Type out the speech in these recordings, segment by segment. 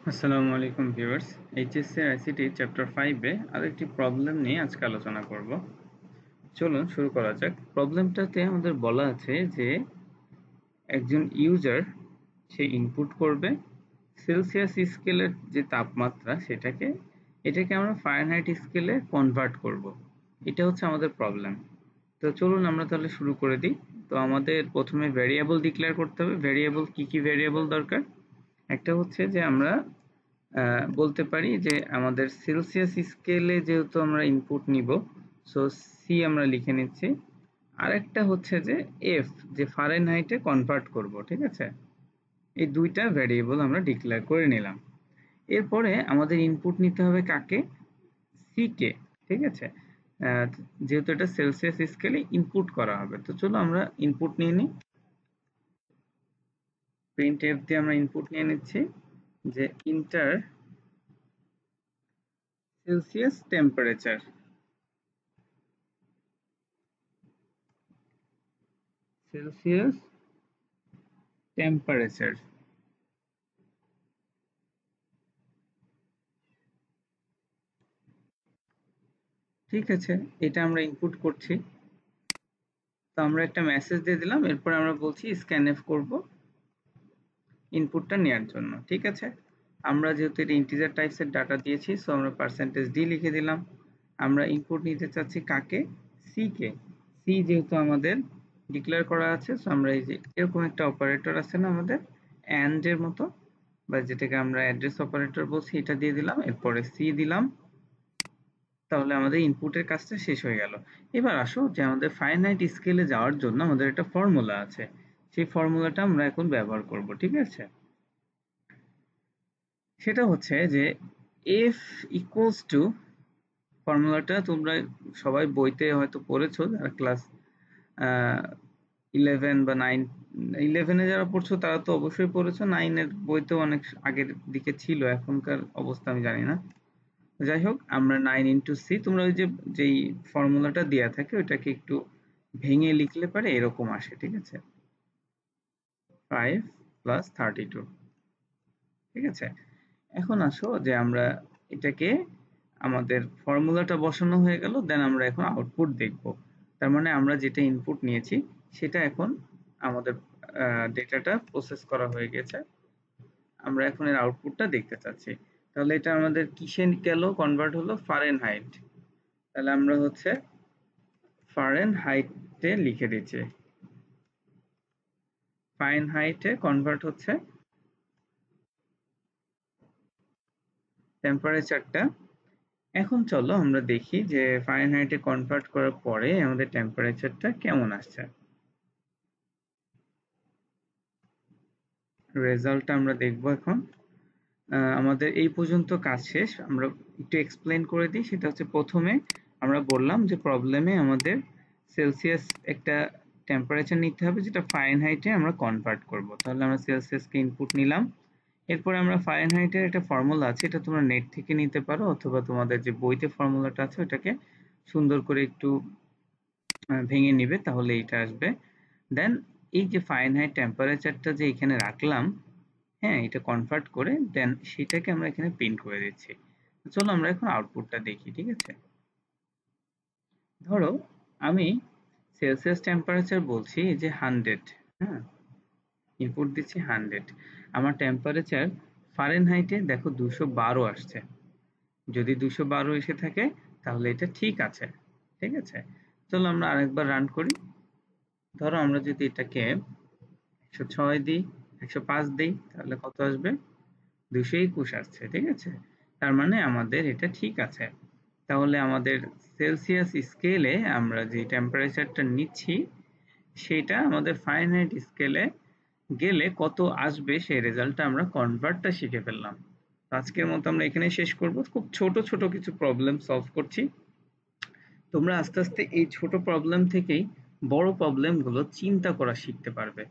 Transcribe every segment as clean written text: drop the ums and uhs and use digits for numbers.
আসসালামু আলাইকুম viewers, HSC ICT chapter 5 এ আরেকটি প্রবলেম নিয়ে আজকে আলোচনা করব। চলুন শুরু করা যাক। প্রবলেমটাতে আমাদের বলা আছে যে একজন ইউজার সে ইনপুট করবে সেলসিয়াস স্কেলের যে তাপমাত্রা এটাকে আমরা ফারেনহাইট স্কেলে কনভার্ট করব। এটা হচ্ছে আমাদের প্রবলেম। তো চলুন আমরা তাহলে শুরু করে দিই। তো আমাদের প্রথমে ভেরিয়েবল ডিক্লেয়ার করতে হবে। ভেরিয়েবল কি ভেরিয়েবল দরকার? একটা হচ্ছে যে আমরা বলতে পারি যে আমাদের সেলসিয়াস স্কেলে যেহেতু আমরা ইনপুট নিব, সো সি আমরা লিখে নিচ্ছি। আরেকটা হচ্ছে যে এফ, যে ফারেনহাইটে কনভার্ট করব। ঠিক আছে, এই দুইটা ভেরিয়েবল আমরা ডিক্লেয়ার করে নিলাম। এরপরে আমাদের ইনপুট নিতে হবে কাকে? C K. ঠিক আছে, যেহেতু এটা সেলসিয়াস স্কেলে ইনপুট করা হবে, তো চলো আমরা ইনপুট নিয়ে নিই। প্রিন্ট এফ দিয়ে আমরা ইনপুট নিয়ে নিচ্ছি যে inter Celsius temperature. Celsius temperature ঠিক আছে, এটা আমরা ইনপুট করছি। তো আমরা একটা মেসেজ দিয়ে দিলাম, এরপর আমরা বলছি স্ক্যানএফ করব ইনপুটটা নেওয়ার জন্য। ঠিক আছে, আমরা যেহেতু এটা ইন্টিজার টাইপসের ডাটা দিয়েছি, সো আমরা %d লিখে দিলাম। আমরা ইনপুট নিতে চাচ্ছি কাকে? C K. সি যেহেতু আমাদের ডিক্লেয়ার করা আছে, সো আমরা এই যে এরকম একটা অপারেটর আছে না আমাদের এন্ড এর মতো, বা যেটাকে আমরা অ্যাড্রেস অপারেটর বলছি, এটা দিয়ে দিলাম, এরপরে সি দিলাম। তাহলে আমাদের ইনপুটের কাজটা শেষ হয়ে গেল। এবার আসো যে আমাদের ফাইনাইট স্কেলে যাওয়ার জন্য আমাদের একটা ফর্মুলা আছে, সেই ফর্মুলাটা আমরা এখন ব্যবহার করব। ঠিক আছে, সেটা হচ্ছে যে এফ ইকুয়ালস টু, ফর্মুলাটা তোমরা সবাই বইতে হয়তো পড়েছো, যারা ক্লাস 11 বা 9, 11-এ যারা পড়ছো তারা তো অবশ্যই পড়েছো, 9-এর বইতেও অনেক আগের দিকে ছিল, এখনকার অবস্থা আমি জানি না। যাই হোক, আমরা 9 × c, তোমরা ওই যে যেই ফর্মুলাটা দেওয়া থাকে ওইটাকে একটু ভেঙে লিখলে পারে এরকম আসে। ঠিক আছে, 5 + 32। ঠিক আছে, এখন আসো যে আমরা এটাকে, আমাদের ফর্মুলাটা বসানো হয়ে গেল, দেন আমরা এখন আউটপুট দেখব। তার মানে আমরা যেটা ইনপুট নিয়েছি সেটা এখন আমাদের ডেটাটা প্রসেস করা হয়ে গেছে, আমরা এখন এর আউটপুটটা দেখতে চাচ্ছি। তাহলে এটা আমাদের কিসে গেল? কনভার্ট হলো ফারেনহাইট। তাহলে আমরা হচ্ছে ফারেনহাইটে লিখে দিচ্ছি, ফারেনহাইটে কনভার্ট হচ্ছে টেম্পারেচারটা। এখন চলো আমরা দেখি যে ফারেনহাইটে কনভার্ট করার পরে আমাদের টেম্পারেচারটা কেমন আসছে। রেজাল্টটা আমরা দেখব এখন। আমাদের এই পর্যন্ত কাজ শেষ। আমরা একটু এক্সপ্লেন করে দিই। সেটা হচ্ছে, প্রথমে আমরা বললাম যে প্রবলেমে আমাদের সেলসিয়াস একটা টেম্পারেচার নিতে হবে যেটা ফারেনহাইটে আমরা কনভার্ট করব। তাহলে আমরা সেলসিয়াসকে ইনপুট নিলাম। এরপরে আমরা ফারেনহাইটের একটা ফর্মুলা আছে, এটা তোমরা নেট থেকে নিতে পারো, অথবা তোমাদের যে বইতে ফর্মুলাটা আছে ওটাকে সুন্দর করে একটু ভেঙে নিবে, তাহলে এটা আসবে। দেন এই যে ফারেনহাইট টেম্পারেচারটা যে এখানে রাখলাম, হ্যাঁ, এটা কনভার্ট করে দেন সেটাকে আমরা এখানে প্রিন্ট করে দিচ্ছি। চলো আমরা এখন আউটপুটটা দেখি। ঠিক আছে, ধরো আমি সেলসিয়াস টেম্পারেচার বলছি যে 100, হ্যাঁ, ইনপুট দিচ্ছি 100। আমার টেম্পারেচার ফারেনহাইটে দেখো 212 আসছে। যদি 212 এসে থাকে তাহলে এটা ঠিক আছে। ঠিক আছে, চলো আমরা আরেকবার রান করি। ধরো আমরা যদি এটাকে 106 দিই, 105 দিই, তাহলে কত আসবে? 221 আসছে। ঠিক আছে, তার মানে আমাদের এটা ঠিক আছে। তাহলে আমাদের সেলসিয়াস স্কেলে আমরা যে টেম্পারেচারটা নিচ্ছি সেটা আমাদের ফারেনহাইট স্কেলে গেলে কত আসবে সেই রেজাল্টটা আমরা কনভার্টটা শিখে ফেললাম। আজকের মতো আমরা এখানে শেষ করব। খুব ছোট ছোট কিছু প্রবলেম সলভ করছি, তোমরা আস্তে আস্তে এই ছোট প্রবলেম থেকেই বড় প্রবলেমগুলো চিন্তা করা শিখতে পারবে।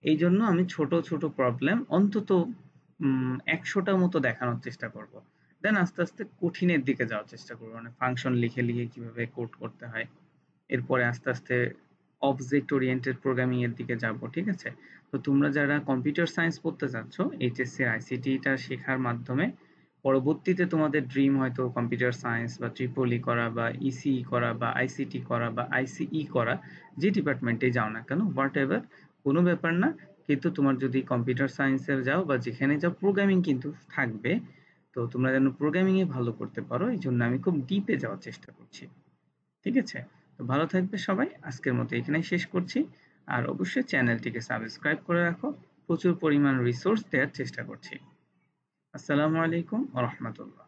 এই জন্য আমি ছোট ছোট প্রবলেম অন্তত 100টা মতো দেখানোর চেষ্টা করব। দেন আস্তে আস্তে কঠিনের দিকে যাওয়ার চেষ্টা করবো, মানে ফাংশন লিখে লিখে কিভাবে কোড করতে হয়। এরপরে আস্তে আস্তে অবজেক্ট ওরিয়েন্টেড প্রোগ্রামিং এর দিকে যাব, ঠিক আছে? তো তোমরা যারা কম্পিউটার সায়েন্স পড়তে যাচ্ছ, এইচএসসি আইসিটিটা শেখার মাধ্যমে পরবর্তীতে তোমাদের ড্রিম হয়তো কম্পিউটার সায়েন্স বা ট্রিপলি করা বা ইসিই করা বা আইসিটি করা বা আইসিই করা, যে ডিপার্টমেন্টে যাও না কেন, হোয়াট এভার, কোনো ব্যাপার না। কিন্তু তোমার যদি কম্পিউটার সায়েন্সের যাও বা যেখানে যাও, প্রোগ্রামিং কিন্তু থাকবে। তো তোমরা যেন প্রোগ্রামিং এ ভালো করতে পারো, এই জন্য আমি খুব ডিপে যাওয়ার চেষ্টা করছি, ঠিক আছে? তো ভালো থাকবে সবাই, আজকের মতো এখানেই শেষ করছি। আর অবশ্যই চ্যানেলটিকে সাবস্ক্রাইব করে রাখো, প্রচুর পরিমাণ রিসোর্স দেওয়ার চেষ্টা করছি। আসসালামু আলাইকুম ওয়া রাহমাতুল্লাহ।